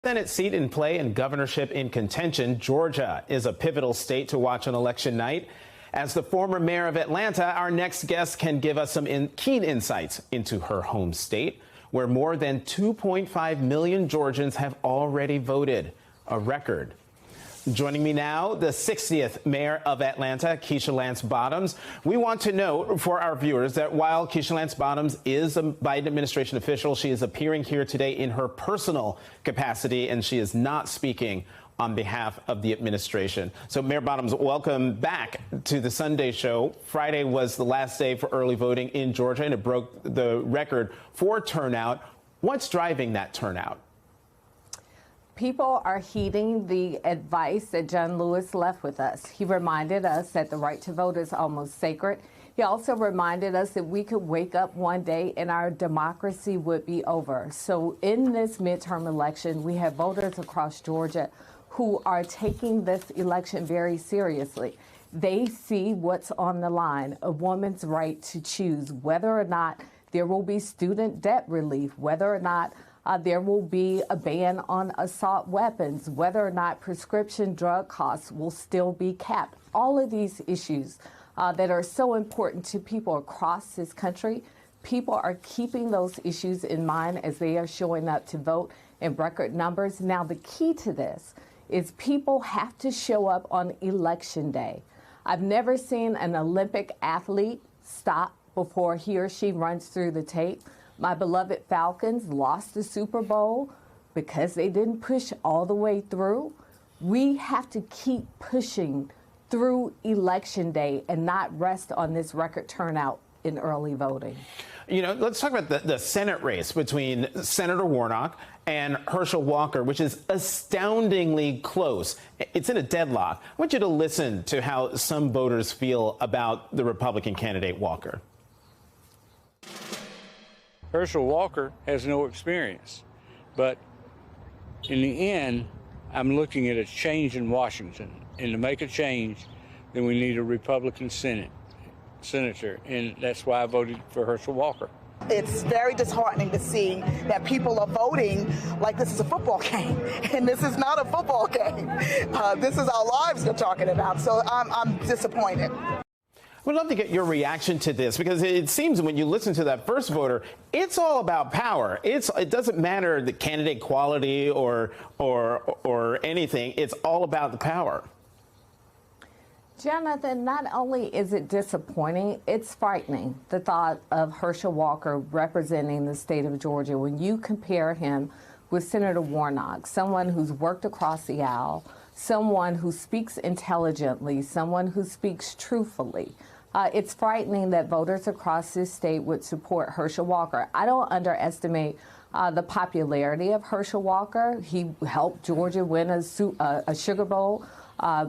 Senate seat in play and governorship in contention. Georgia is a pivotal state to watch on election night. As the former mayor of Atlanta, our next guest can give us some keen insights into her home state, where more than 2.5 million Georgians have already voted, a record. Joining me now, the 60th mayor of Atlanta, Keisha Lance Bottoms. We want to note for our viewers that while Keisha Lance Bottoms is a Biden administration official, she is appearing here today in her personal capacity, and she is not speaking on behalf of the administration. So, Mayor Bottoms, welcome back to the Sunday show. Friday was the last day for early voting in Georgia, and it broke the record for turnout. What's driving that turnout? People are heeding the advice that John Lewis left with us. He reminded us that the right to vote is almost sacred. He also reminded us that we could wake up one day and our democracy would be over. So in this midterm election, we have voters across Georgia who are taking this election very seriously. They see what's on the line, a woman's right to choose whether or not there will be student debt relief, whether or not there will be a ban on assault weapons, whether or not prescription drug costs will still be capped. All of these issues that are so important to people across this country, people are keeping those issues in mind as they are showing up to vote in record numbers. Now, the key to this is people have to show up on Election Day. I've never seen an Olympic athlete stop before he or she runs through the tape. My beloved Falcons lost the Super Bowl because they didn't push all the way through. We have to keep pushing through Election Day and not rest on this record turnout in early voting. You know, let's talk about the Senate race between Senator Warnock and Herschel Walker, which is astoundingly close. It's in a deadlock. I want you to listen to how some voters feel about the Republican candidate Walker. Herschel Walker has no experience, but in the end, I'm looking at a change in Washington, and to make a change, then we need a Republican senator, and that's why I voted for Herschel Walker. It's very disheartening to see that people are voting like this is a football game, and this is not a football game. This is our lives they're talking about, so I'm disappointed. We'd love to get your reaction to this, because it seems when you listen to that first voter, it's all about power. It doesn't matter the candidate quality or anything. It's all about the power. Jonathan, not only is it disappointing, it's frightening, the thought of Herschel Walker representing the state of Georgia. When you compare him with Senator Warnock, someone who's worked across the aisle, someone who speaks intelligently, someone who speaks truthfully. It's frightening that voters across this state would support Herschel Walker. I don't underestimate the popularity of Herschel Walker. He helped Georgia win a Sugar Bowl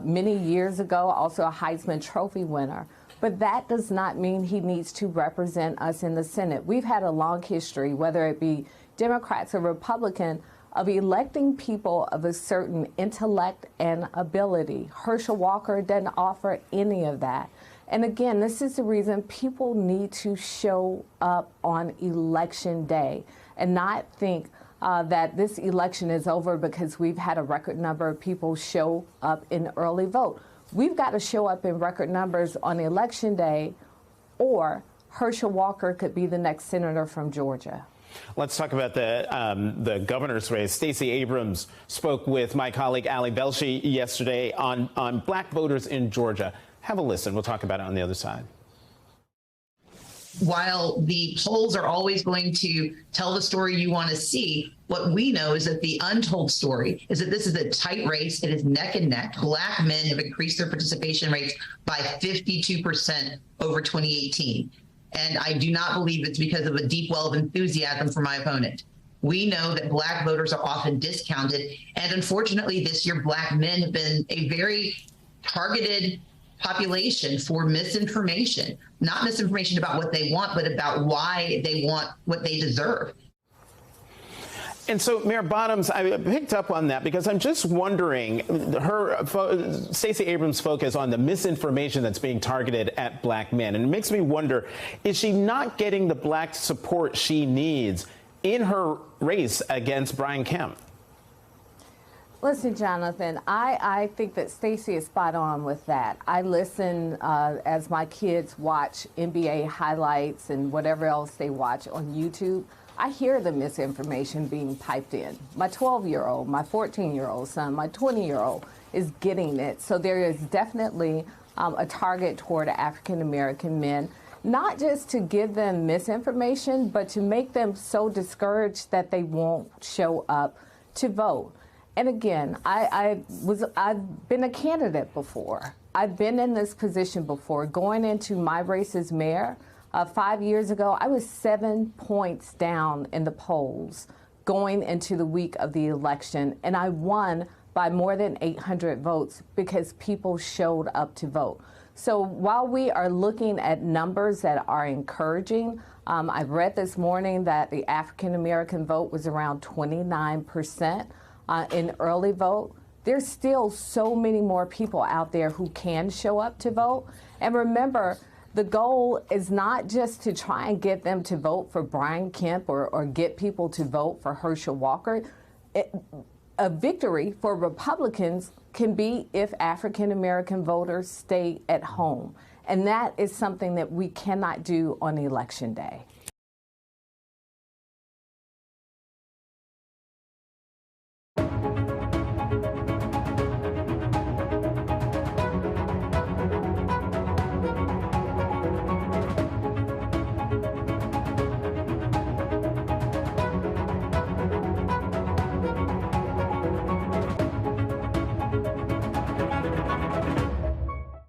many years ago, also a Heisman Trophy winner. But that does not mean he needs to represent us in the Senate. We've had a long history, whether it be Democrats or Republican, of electing people of a certain intellect and ability. Herschel Walker doesn't offer any of that. And again, this is the reason people need to show up on Election Day and not think that this election is over because we've had a record number of people show up in early vote. We've got to show up in record numbers on Election Day, or Herschel Walker could be the next senator from Georgia. Let's talk about the governor's race. Stacey Abrams spoke with my colleague Ali Velshi yesterday on black voters in Georgia. Have a listen. We'll talk about it on the other side. While the polls are always going to tell the story you want to see, what we know is that the untold story is that this is a tight race. It is neck and neck. Black men have increased their participation rates by 52% over 2018. And I do not believe it's because of a deep well of enthusiasm for my opponent. We know that black voters are often discounted. And unfortunately, this year, black men have been a very targeted population for misinformation, not misinformation about what they want, but about why they want what they deserve. And so, Mayor Bottoms, I picked up on that because I'm just wondering, Stacey Abrams' focus on the misinformation that's being targeted at black men. And it makes me wonder, is she not getting the black support she needs in her race against Brian Kemp? Listen, Jonathan, I think that Stacey is spot on with that. I listen as my kids watch NBA highlights and whatever else they watch on YouTube. I hear the misinformation being piped in. My 12-year-old, my 14-year-old son, my 20-year-old is getting it. So there is definitely a target toward African American men, not just to give them misinformation, but to make them so discouraged that they won't show up to vote. And again, I've been a candidate before. I've been in this position before. Going into my race as mayor 5 years ago, I was 7 points down in the polls going into the week of the election, and I won by more than 800 votes because people showed up to vote. So while we are looking at numbers that are encouraging, I've read this morning that the African American vote was around 29%. In early vote, there's still so many more people out there who can show up to vote. And remember, the goal is not just to try and get them to vote for Brian Kemp or get people to vote for Herschel Walker. A victory for Republicans can be if African American voters stay at home. And that is something that we cannot do on Election Day.